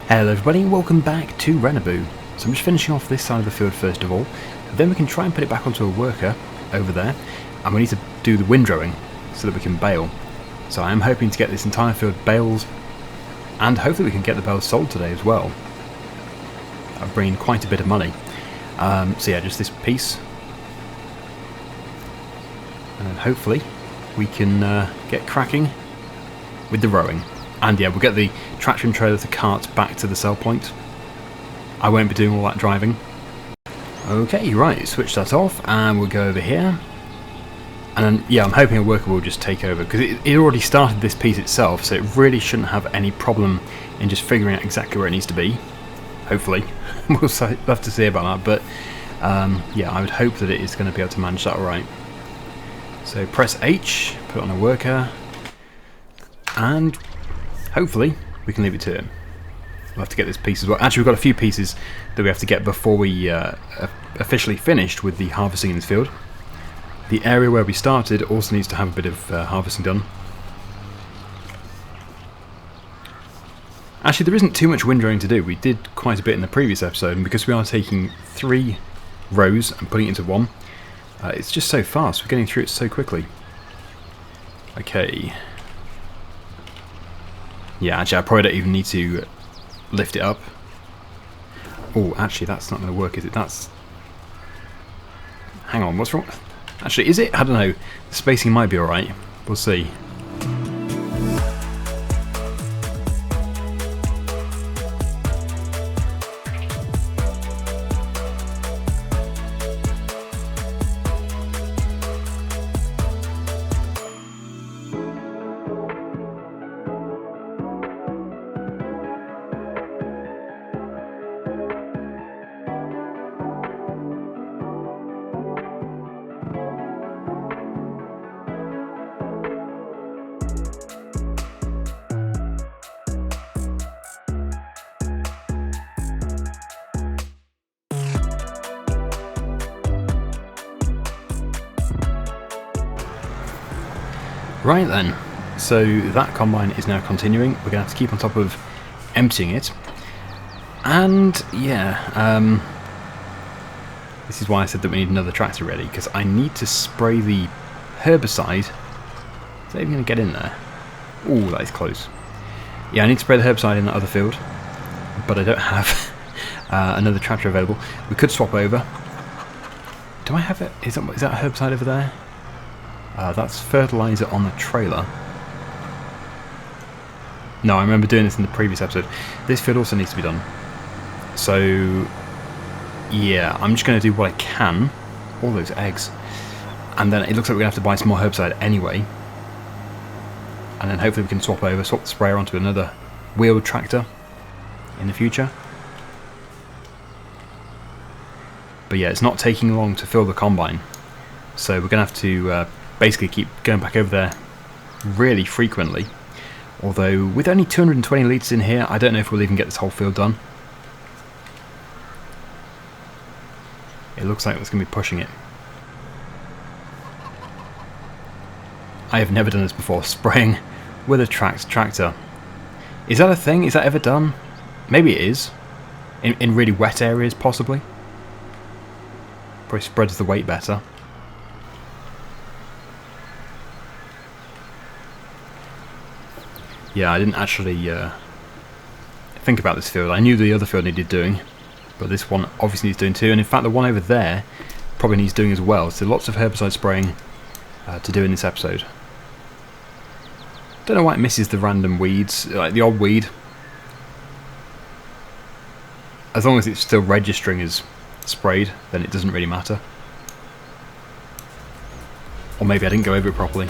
Hello everybody and welcome back to Rennebu. So I'm just finishing off this side of the field first of all, then we can try and put it back onto a worker over there, and we need to do the windrowing so that we can bale. So I am hoping to get this entire field baled, and hopefully we can get the bales sold today as well. That'll bring in quite a bit of money. So yeah, just this piece, and then hopefully we can get cracking with the rowing. And yeah, we'll get the tractor and trailer with the cart back to the sell point. I won't be doing all that driving. Okay, right, switch that off and we'll go over here. And then, yeah, I'm hoping a worker will just take over, because it already started this piece itself, so it really shouldn't have any problem in just figuring out exactly where it needs to be. Hopefully. We'll have to see about that, but yeah, I would hope that it is going to be able to manage that alright. So press H, put it on a worker, and hopefully we can leave it to him. We'll have to get this piece as well. Actually, we've got a few pieces that we have to get before we officially finished with the harvesting in this field. The area where we started also needs to have a bit of harvesting done. Actually, there isn't too much windrowing to do. We did quite a bit in the previous episode, and because we are taking 3 rows and putting it into one, it's just so fast. We're getting through it so quickly. Okay. Yeah, actually I probably don't even need to lift it up. Oh, actually that's not going to work, is it? That's... Hang on, what's wrong? Actually, is it? I don't know. The spacing might be alright. We'll see. Right then, so that combine is now continuing. We're going to have to keep on top of emptying it. And yeah, this is why I said that we need another tractor ready, because I need to spray the herbicide. Is that even going to get in there? Ooh, that is close. Yeah, I need to spray the herbicide in that other field, but I don't have another tractor available. We could swap over. Do I have it? Is that herbicide over there? That's fertilizer on the trailer. No, I remember doing this in the previous episode. This field also needs to be done. So, yeah, I'm just going to do what I can. All those eggs. And then it looks like we're going to have to buy some more herbicide anyway. And then hopefully we can swap the sprayer onto another wheeled tractor in the future. But yeah, it's not taking long to fill the combine. So we're going to have to... basically keep going back over there really frequently. Although with only 220 litres in here, I don't know if we'll even get this whole field done. It looks like it's going to be pushing it. I have never done this before, spraying with a tractor. Is that a thing? Is that ever done? Maybe it is. In really wet areas, possibly. Probably spreads the weight better. Yeah, I didn't actually think about this field. I knew the other field needed doing, but this one obviously needs doing too. And in fact, the one over there probably needs doing as well. So lots of herbicide spraying to do in this episode. Don't know why it misses the random weeds, like the odd weed. As long as it's still registering as sprayed, then it doesn't really matter. Or maybe I didn't go over it properly.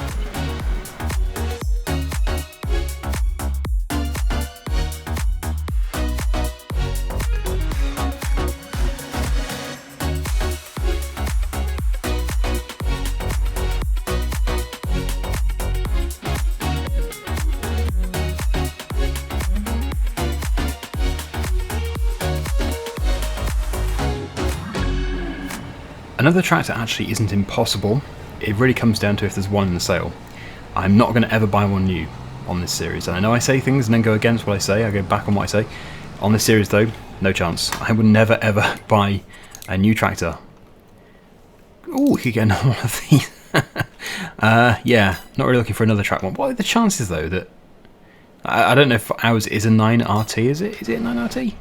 Another tractor actually isn't impossible. It really comes down to if there's one in the sale. I'm not going to ever buy one new on this series. And I know I say things and then go against what I say. I go back on what I say. On this series though, no chance. I would never ever buy a new tractor. Oh, we could get another one of these. Yeah, not really looking for another track one. What are the chances though that... I don't know if ours is a 9RT, is it? Is it a 9RT?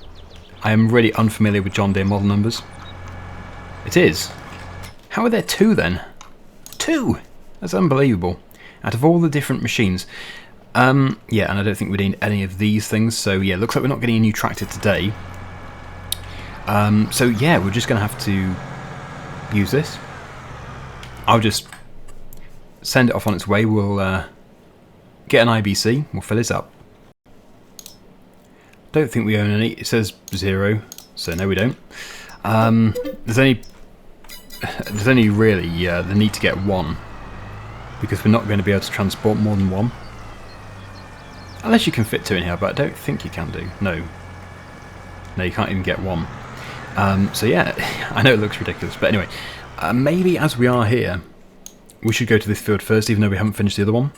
I am really unfamiliar with John Deere model numbers. It is. How are there 2 then? 2! That's unbelievable. Out of all the different machines. Yeah, and I don't think we need any of these things, so yeah, looks like we're not getting a new tractor today. So yeah, we're just going to have to use this. I'll just send it off on its way. We'll get an IBC, we'll fill it up. Don't think we own any. It says 0, so no we don't. There's only really the need to get 1, because we're not going to be able to transport more than 1. Unless you can fit 2 in here, but I don't think you can do. No, you can't even get 1. So yeah, I know it looks ridiculous, but anyway, maybe as we are here, we should go to this field first, even though we haven't finished the other one.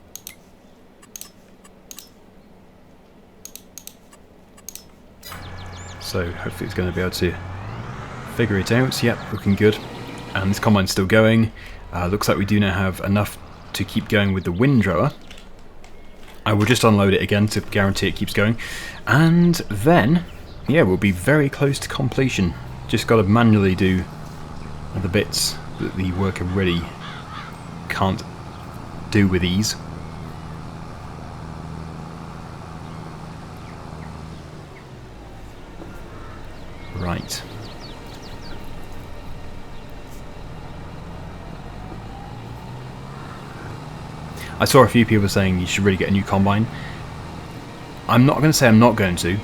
So hopefully it's going to be able to figure it out. Yep, looking good. And this combine's still going. Looks like we do now have enough to keep going with the windrower. I will just unload it again to guarantee it keeps going. And then, yeah, we'll be very close to completion. Just got to manually do the bits that the worker really can't do with ease. Right. I saw a few people saying you should really get a new combine. I'm not going to say I'm not going to,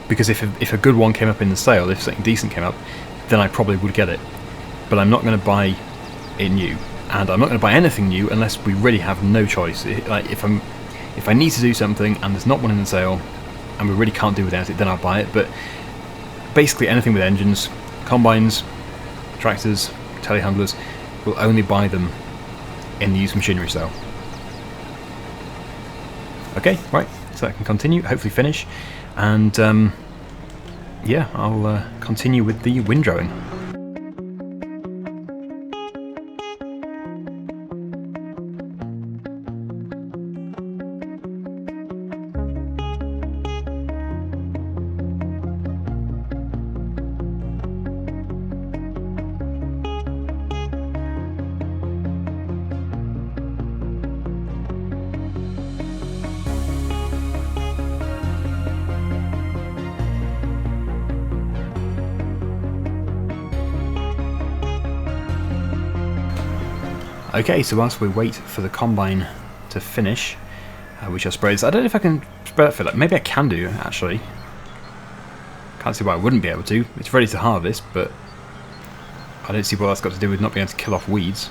because if a good one came up in the sale, if something decent came up, then I probably would get it. But I'm not going to buy it new, and I'm not going to buy anything new unless we really have no choice. Like if I need to do something and there's not one in the sale, and we really can't do without it, then I'll buy it. But basically anything with engines, combines, tractors, telehandlers, we'll only buy them in the used machinery sale. Okay, right, so I can continue, hopefully finish, and yeah, I'll continue with the windrowing. Okay, so whilst we wait for the combine to finish, which I'll spray this. I don't know if I can spray that filler. Maybe I can do, actually. Can't see why I wouldn't be able to. It's ready to harvest, but I don't see what that's got to do with not being able to kill off weeds.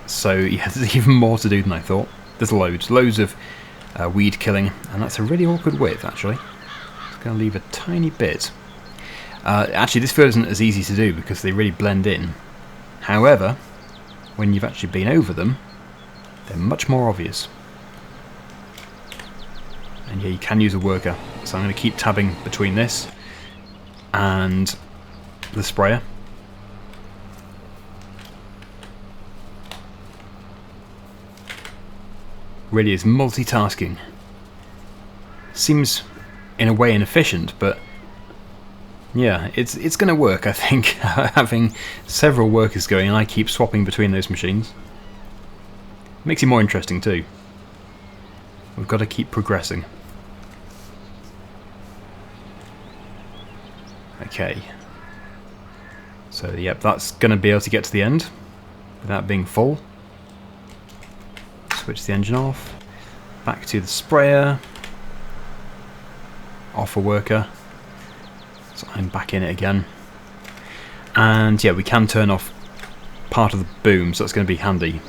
So yeah, there's even more to do than I thought. There's loads of weed killing, and that's a really awkward width, actually. It's going to leave a tiny bit. Actually, this field isn't as easy to do because they really blend in. However, when you've actually been over them, they're much more obvious. And yeah, you can use a worker. So I'm going to keep tabbing between this and the sprayer. Really is multitasking. Seems in a way inefficient, but yeah, it's going to work, I think. Having several workers going, and I keep swapping between those machines. Makes it more interesting too. We've got to keep progressing. Okay. So yep, that's going to be able to get to the end without being full. Switch the engine off. Back to the sprayer. Off a worker. So I'm back in it again. And yeah, we can turn off part of the boom, so that's going to be handy.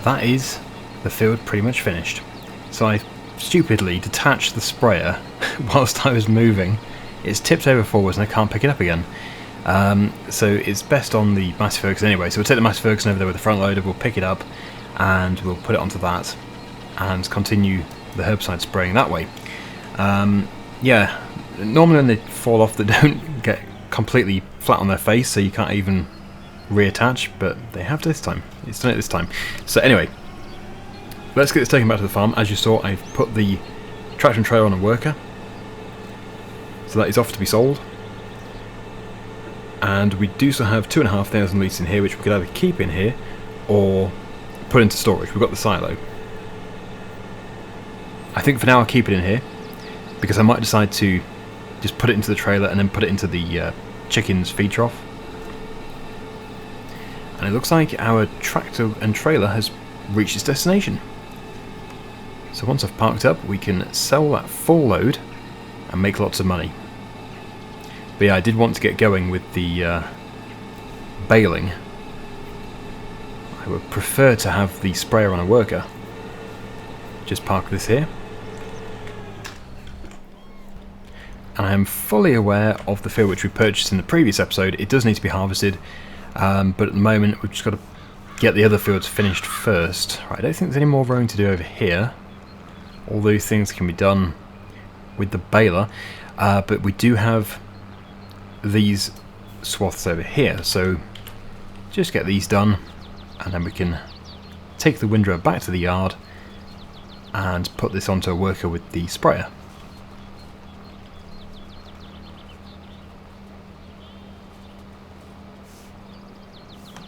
that is the field pretty much finished. So I stupidly detached the sprayer whilst I was moving. It's tipped over forwards and I can't pick it up again. So it's best on the Massey Ferguson anyway. So we'll take the Massey Ferguson over there with the front loader, we'll pick it up and we'll put it onto that and continue the herbicide spraying that way. Yeah, normally when they fall off they don't get completely flat on their face, so you can't even reattach, but they have this time. It's done it this time. So anyway, let's get this taken back to the farm. As you saw, I've put the traction trailer on a worker, so that is off to be sold. And we do still have 2,500 litres in here, which we could either keep in here or put into storage. We've got the silo. I think for now I'll keep it in here, because I might decide to just put it into the trailer and then put it into the chickens' feed trough. And it looks like our tractor and trailer has reached its destination. So once I've parked up, we can sell that full load and make lots of money. But yeah, I did want to get going with the baling. I would prefer to have the sprayer on a worker. Just park this here. And I am fully aware of the field which we purchased in the previous episode. It does need to be harvested, but at the moment we've just got to get the other fields finished first. Right, I don't think there's any more rowing to do over here. All those things can be done with the baler, but we do have these swaths over here, so just get these done and then we can take the windrower back to the yard and put this onto a worker with the sprayer.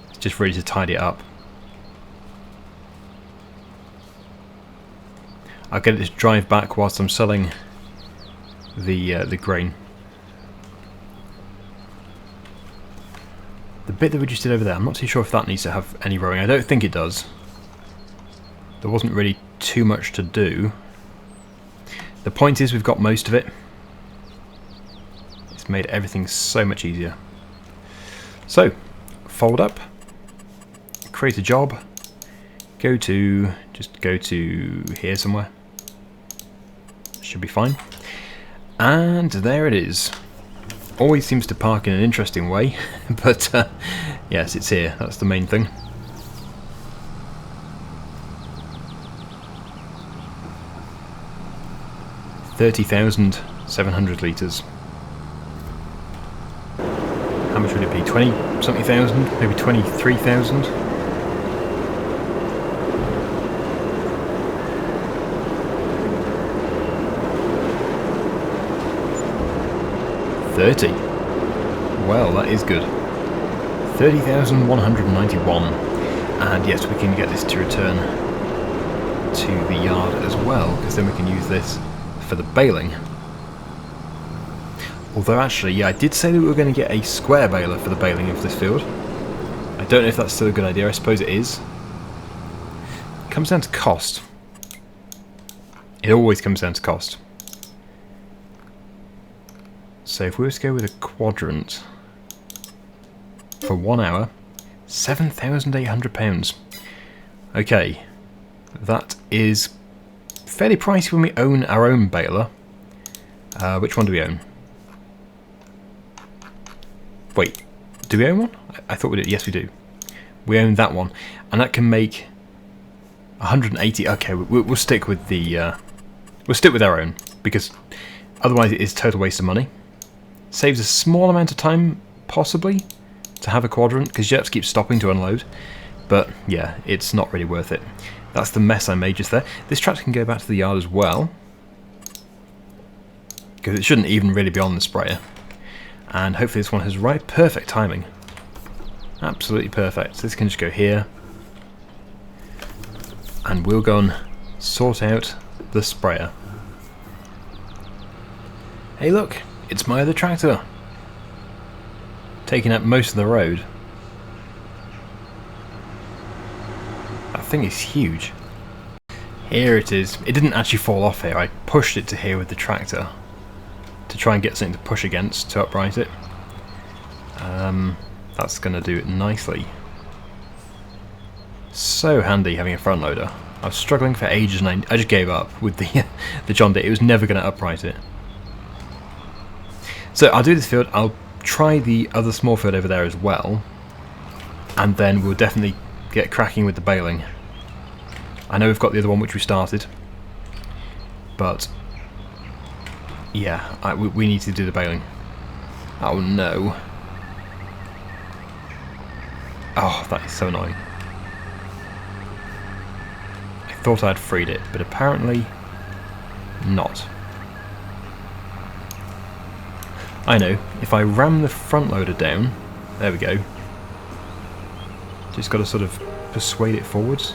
It's just ready to tidy it up. I'll get it to drive back whilst I'm selling the grain. The bit that we just did over there, I'm not too sure if that needs to have any rowing. I don't think it does. There wasn't really too much to do. The point is we've got most of it. It's made everything so much easier. So, fold up, create a job, just go to here somewhere. Should be fine. And there it is. Always seems to park in an interesting way, but yes, it's here. That's the main thing. $30,700 litres. How much would it be? 20-something thousand? Maybe 23,000? $30. Well, that is good. 30,191. And yes, we can get this to return to the yard as well, because then we can use this for the baling. Although actually, yeah, I did say that we were going to get a square baler for the baling of this field. I don't know if that's still a good idea. I suppose it is. It comes down to cost. It always comes down to cost. So if we were to go with a quadrant for 1 hour, £7,800. Okay, that is fairly pricey when we own our own baler. Which one do we own? Wait, do we own one? I thought we did. Yes, we do. We own that one, and that can make 180. Okay, we'll stick with the. We'll stick with our own, because otherwise it is total waste of money. Saves a small amount of time, possibly, to have a quadrant, because you have to keep stopping to unload. But yeah, it's not really worth it. That's the mess I made just there. This tractor can go back to the yard as well, because it shouldn't even really be on the sprayer. And hopefully this one has perfect timing. Absolutely perfect. So this can just go here, and we'll go and sort out the sprayer. Hey look, it's my other tractor, taking up most of the road. That thing is huge. Here it is. It didn't actually fall off here. I pushed it to here with the tractor to try and get something to push against to upright it. That's going to do it nicely. So handy having a front loader. I was struggling for ages and I just gave up with the the John Deere. It was never going to upright it. So I'll do this field. I'll try the other small field over there as well, and then we'll definitely get cracking with the baling. I know we've got the other one which we started, but yeah, we need to do the baling. Oh no. Oh, that is so annoying. I thought I'd freed it, but apparently not. I know, if I ram the front loader down, there we go. Just got to sort of persuade it forwards.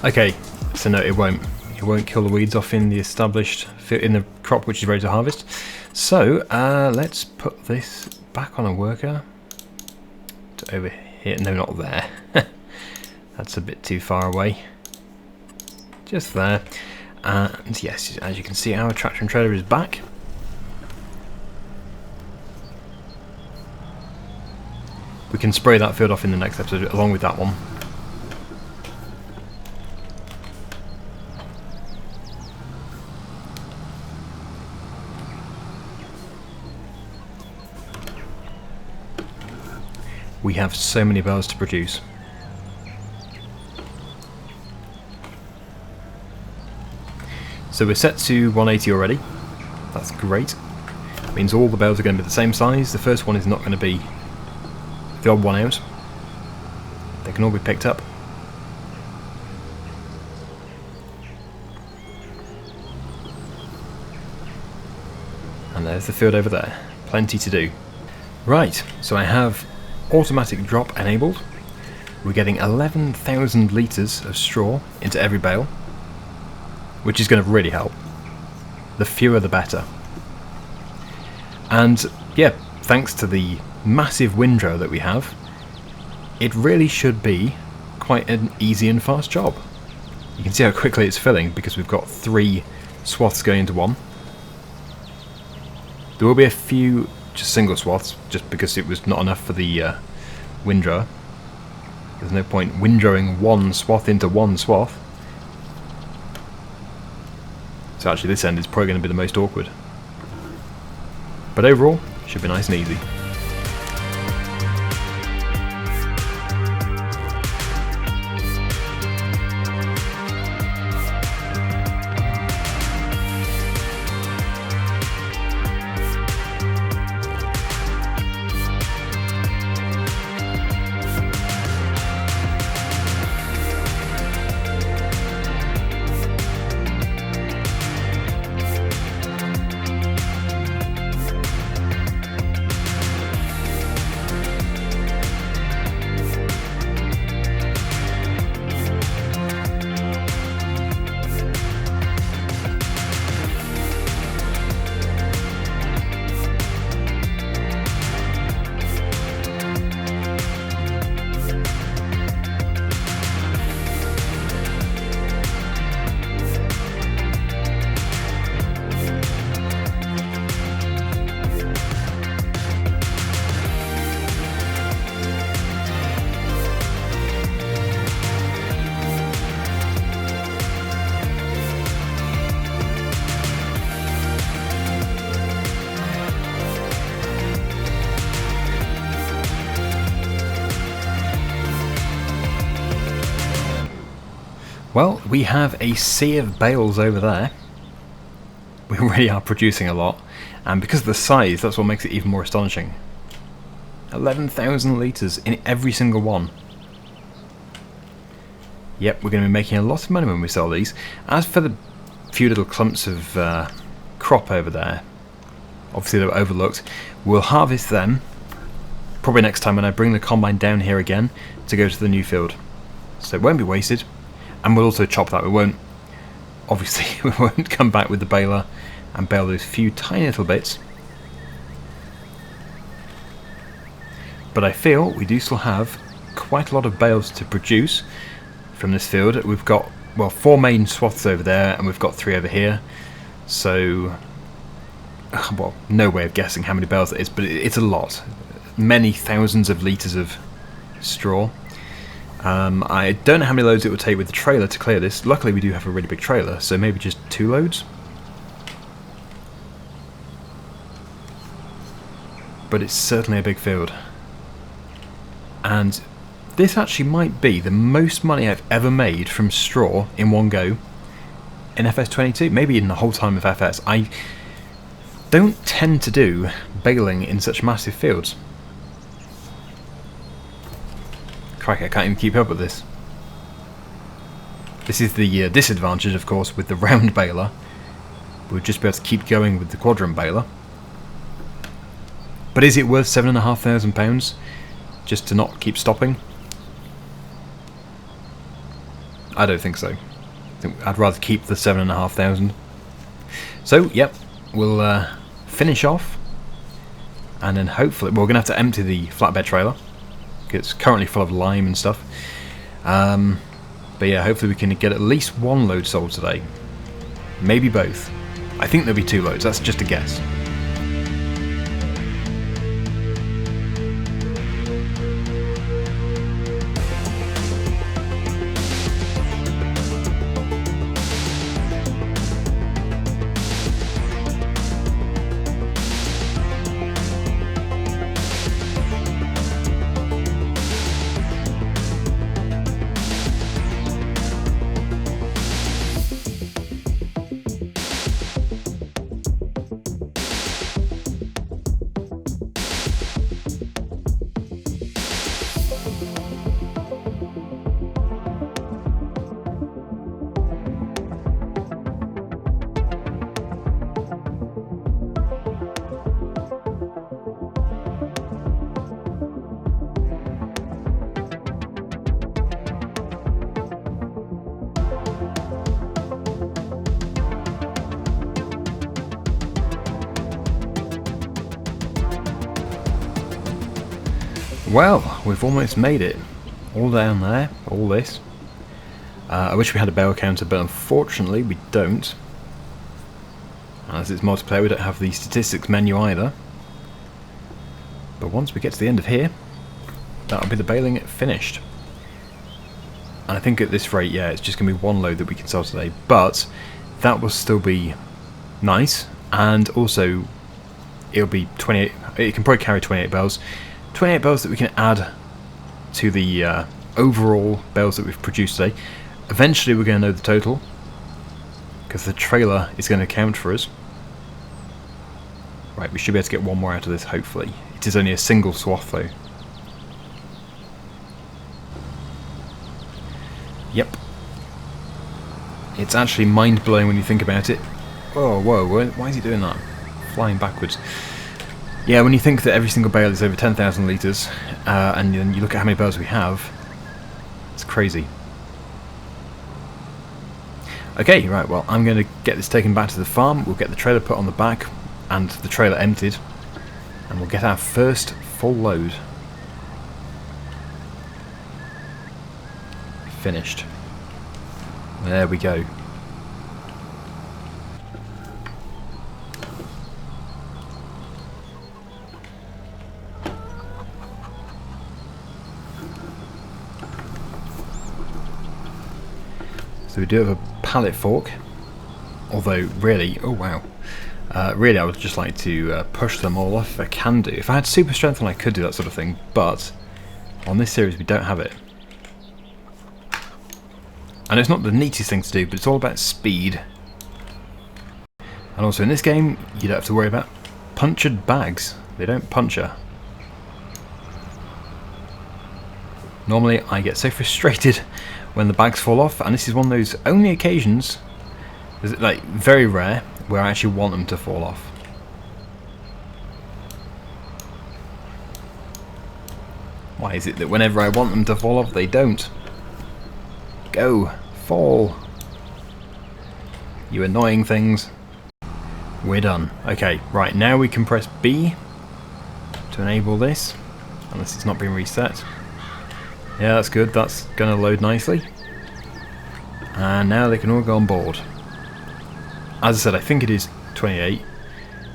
Okay, so no, it won't kill the weeds off in the in the crop which is ready to harvest. So let's put this back on a worker to over here. No, not there. That's a bit too far away. Just there. And yes, as you can see, our tractor and trailer is back. We can spray that field off in the next episode along with that one. We have so many bales to produce. So we're set to 180 already. That's great. It means all the bales are going to be the same size. The first one is not going to be the odd one out. They can all be picked up. And there's the field over there. Plenty to do. Right, so I have automatic drop enabled. We're getting 11,000 litres of straw into every bale, which is going to really help. The fewer the better. And yeah, thanks to the massive windrow that we have, it really should be quite an easy and fast job. You can see how quickly it's filling because we've got 3 swaths going into one. There will be a few just single swaths, just because it was not enough for the windrower. There's no point windrowing one swath into one swath. So actually this end is probably going to be the most awkward. But overall, should be nice and easy. Well, we have a sea of bales over there. We really are producing a lot, and because of the size, that's what makes it even more astonishing. 11,000 litres in every single one. Yep, we're going to be making a lot of money when we sell these. As for the few little clumps of crop over there, obviously they were overlooked, we'll harvest them probably next time when I bring the combine down here again to go to the new field. So it won't be wasted, and we'll also chop that. We won't, obviously, we won't come back with the baler and bale those few tiny little bits. But I feel we do still have quite a lot of bales to produce from this field. We've got, well, 4 main swaths over there, and we've got 3 over here. So, well, no way of guessing how many bales it is, but it's a lot. Many thousands of litres of straw. I don't know how many loads it would take with the trailer to clear this. Luckily we do have a really big trailer, so maybe just 2 loads. But it's certainly a big field. And this actually might be the most money I've ever made from straw in one go in FS22, maybe in the whole time of FS. I don't tend to do baling in such massive fields. Crikey, I can't even keep up with this. This is the disadvantage, of course, with the round baler. We'll just be able to keep going with the quadrant baler. But is it worth £7,500 just to not keep stopping? I don't think so. I'd rather keep the 7,500. So, yep, we'll finish off, and then hopefully we're going to have to empty the flatbed trailer. It's currently full of lime and stuff. But yeah, hopefully we can get at least 1 load sold today. Maybe both. I think there'll be 2 loads, that's just a guess. Well, we've almost made it. All down there, all this. I wish we had a bale counter, but unfortunately we don't. As it's multiplayer, we don't have the statistics menu either. But once we get to the end of here, that'll be the baling finished. And I think at this rate, yeah, it's just going to be 1 load that we can sell today. But that will still be nice, and also it'll be 28. It can probably carry 28 bales. 28 bales that we can add to the overall bales that we've produced today. Eventually we're going to know the total, because the trailer is going to count for us. Right, we should be able to get 1 more out of this, hopefully. It is only a single swath though. Yep. It's actually mind-blowing when you think about it. Oh, whoa, why is he doing that? Flying backwards. Yeah, when you think that every single bale is over 10,000 litres, and then you look at how many bales we have, it's crazy. Okay, right, well, I'm going to get this taken back to the farm, we'll get the trailer put on the back, and the trailer emptied, and we'll get our first full load. Finished. There we go. So we do have a pallet fork, although really, oh wow, really I would just like to push them all off if I can do. If I had super strength then I could do that sort of thing, but on this series we don't have it. I know it's not the neatest thing to do, but it's all about speed. And also in this game, you don't have to worry about punctured bags. They don't puncture. Normally I get so frustrated when the bags fall off, and this is one of those only occasions, like very rare, where I actually want them to fall off. Why is it that whenever I want them to fall off, they don't? Go! Fall! You annoying things. We're done. Okay, right, now we can press B to enable this, unless it's not been reset. Yeah, that's good, that's going to load nicely. And now they can all go on board. As I said, I think it is 28.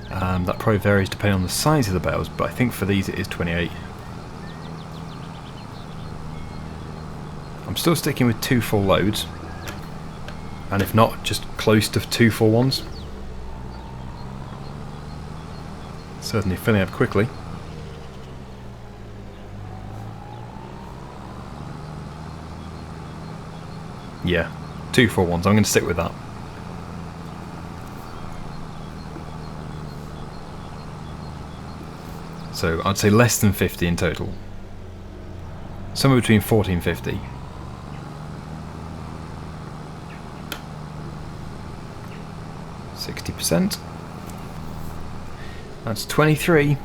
That probably varies depending on the size of the bales, but I think for these it is 28. I'm still sticking with 2 full loads, and if not, just close to 2 full ones. Certainly filling up quickly. Yeah, 2 full ones. I'm going to stick with that. So I'd say less than 50 in total. Somewhere between 40 and 50. %. That's 23.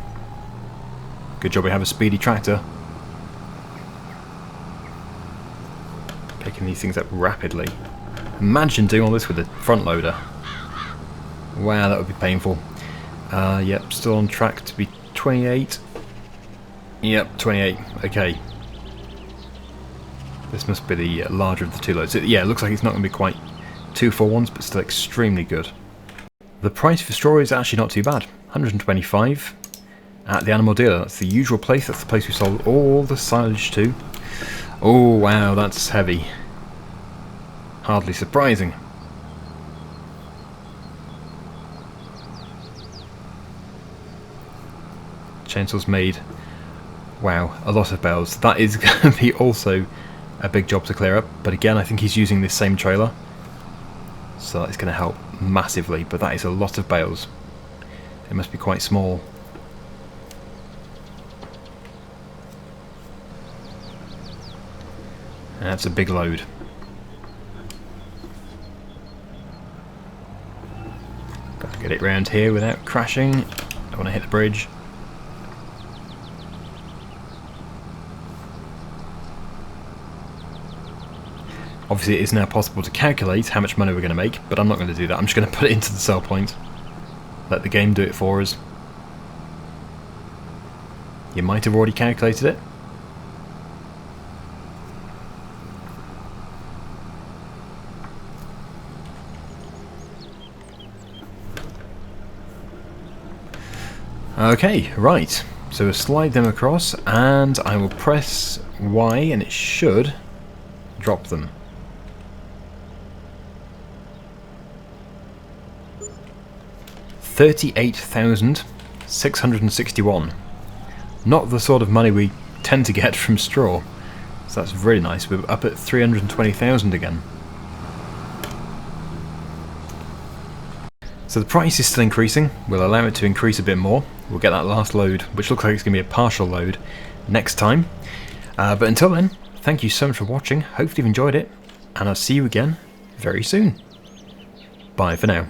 Good job we have a speedy tractor. Picking these things up rapidly. Imagine doing all this with a front loader. Wow, that would be painful. Yep, still on track to be 28. Yep, 28. Okay. This must be the larger of the 2 loads. Yeah, it looks like it's not going to be quite 2 full ones, but still extremely good. The price for straw is actually not too bad. 125 at the animal dealer. That's the usual place. That's the place we sold all the silage to. Oh wow, that's heavy. Hardly surprising. Chainsaw's made, wow, a lot of bales. That is going to be also a big job to clear up, but again I think he's using this same trailer, so that's going to help massively, but that is a lot of bales. It must be quite small. And that's a big load. Got to get it round here without crashing. Don't want to hit the bridge. Obviously it is now possible to calculate how much money we're going to make, but I'm not going to do that. I'm just going to put it into the sell point. Let the game do it for us. You might have already calculated it. Okay, right. So we'll slide them across and I will press Y and it should drop them. $38,661. Not the sort of money we tend to get from straw. So that's really nice. We're up at 320,000 again. So the price is still increasing. We'll allow it to increase a bit more. We'll get that last load, which looks like it's going to be a partial load, next time. But until then, thank you so much for watching. Hopefully you've enjoyed it, and I'll see you again very soon. Bye for now.